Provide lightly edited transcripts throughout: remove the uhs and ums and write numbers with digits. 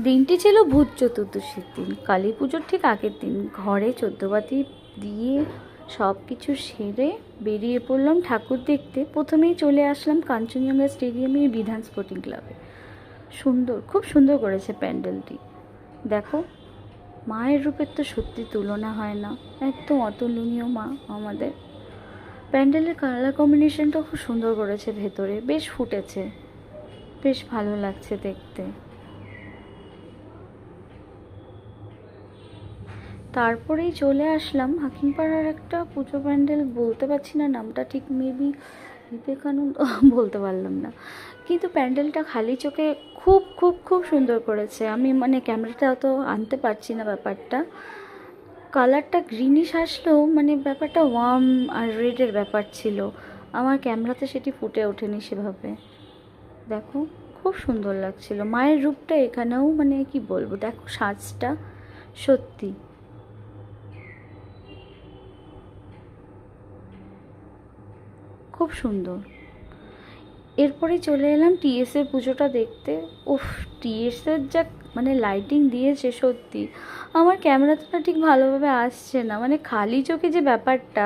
দিনটি ছিল ভূত চতুর্দশীর দিন, কালী পুজোর ঠিক আগের দিন। ঘরে চোদ্দবাতি দিয়ে সব কিছু সেরে বেরিয়ে পড়লাম ঠাকুর দেখতে। প্রথমেই চলে আসলাম কাঞ্চনজঙ্ঘা স্টেডিয়ামের বিধান স্পোর্টিং ক্লাবে। সুন্দর, খুব সুন্দর করেছে প্যান্ডেলটি। দেখো, মায়ের রূপের তো সত্যি তুলনা হয় না, একদম অতুলনীয় মা আমাদের। প্যান্ডেলের কালার কম্বিনেশনটা খুব সুন্দর করেছে, ভেতরে বেশ ফুটেছে, বেশ ভালো লাগছে দেখতে। তারপরেই চলে আসলাম হাকিমপাড়ার একটা পুজো প্যান্ডেল, বলতে পারছি না নামটা ঠিক, মেবি বিবেকানন্দ বলতে পারলাম না, কিন্তু প্যান্ডেলটা খালি চোখে খুব খুব খুব সুন্দর করেছে। আমি মানে ক্যামেরাটা অত আনতে পারছি না ব্যাপারটা, কালারটা গ্রিনিশ আসলেও মানে ব্যাপারটা ওয়ার্ম আর রেডের ব্যাপার ছিল, আমার ক্যামেরাতে সেটি ফুটে ওঠেনি সেভাবে। দেখো, খুব সুন্দর লাগছিল মায়ের রূপটা এখানেও, মানে কি বলবো, দেখো সাজটা সত্যি খুব সুন্দর। এরপরে চলে এলাম টিএসের পুজোটা দেখতে। উফ, টিএসের যা মানে লাইটিং দিয়েছে সত্যি, আমার ক্যামেরাতে না ঠিক ভালোভাবে আসছে না, মানে খালি চোখে যে ব্যাপারটা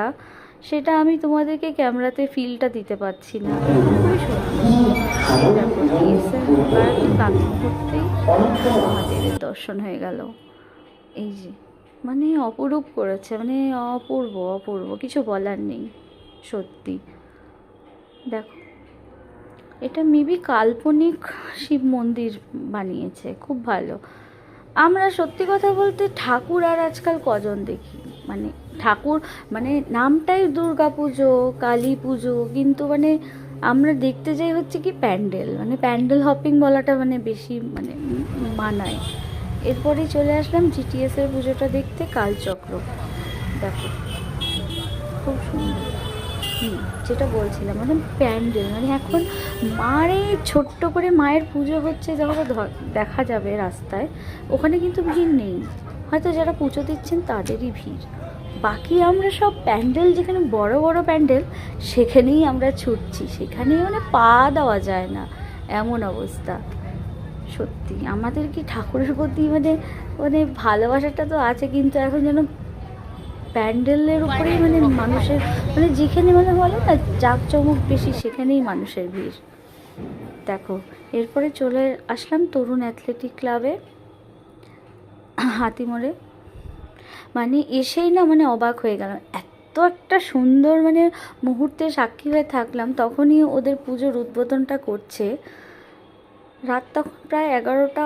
সেটা আমি তোমাদেরকে ক্যামেরাতে ফিলটা দিতে পারছি না। খুবই সুন্দর। দেখো, টিএসের কাজ করতেই মহাদেবের দর্শন হয়ে গেল। এই যে মানে অপরূপ করেছে, মানে অপূর্ব অপূর্ব, কিছু বলার নেই সত্যি। দেখো, এটা মেবি কাল্পনিক শিব মন্দির বানিয়েছে, খুব ভালো। আমরা সত্যি কথা বলতে ঠাকুর আর আজকাল কজন দেখি, মানে ঠাকুর মানে নামটাই দুর্গা পুজো, কালী পুজো, কিন্তু মানে আমরা দেখতে যাই হচ্ছে কি প্যান্ডেল, মানে প্যান্ডেল হপিং বলাটা মানে বেশি মানে মানায়। এরপরেই চলে আসলাম জিটিএসের পুজোটা দেখতে, কালচক্র। দেখো, খুব সুন্দর। যেটা বলছিলাম, মানে প্যান্ডেল, মানে এখন মায়ের এই ছোট্ট করে মায়ের পুজো হচ্ছে যখন দেখা যাবে রাস্তায়, ওখানে কিন্তু ভিড় নেই, হয়তো যারা পুজো দিচ্ছেন তাদেরই ভিড়। বাকি আমরা সব প্যান্ডেল, যেখানে বড় বড় প্যান্ডেল সেখানেই আমরা ছুটছি, সেখানেই মানে পা দেওয়া যায় না, এমন অবস্থা। সত্যি আমাদের কি ঠাকুরের প্রতি মানে মানে ভালোবাসাটা তো আছে, কিন্তু এখন যেন প্যান্ডেলের উপরেই মানে মানুষের, মানে যেখানে মানে বলে না জাঁকজমক বেশি, সেখানেই মানুষের ভিড়। দেখো, এরপরে চলে আসলাম তরুণ অ্যাথলেটিক ক্লাবে হাতিমোড়ে। মানে এসেই না মানে অবাক হয়ে গেলাম, এত একটা সুন্দর মানে মুহূর্তে সাক্ষী হয়ে থাকলাম। তখনই ওদের পুজোর উদ্বোধনটা করছে, রাত তখন প্রায় 11টা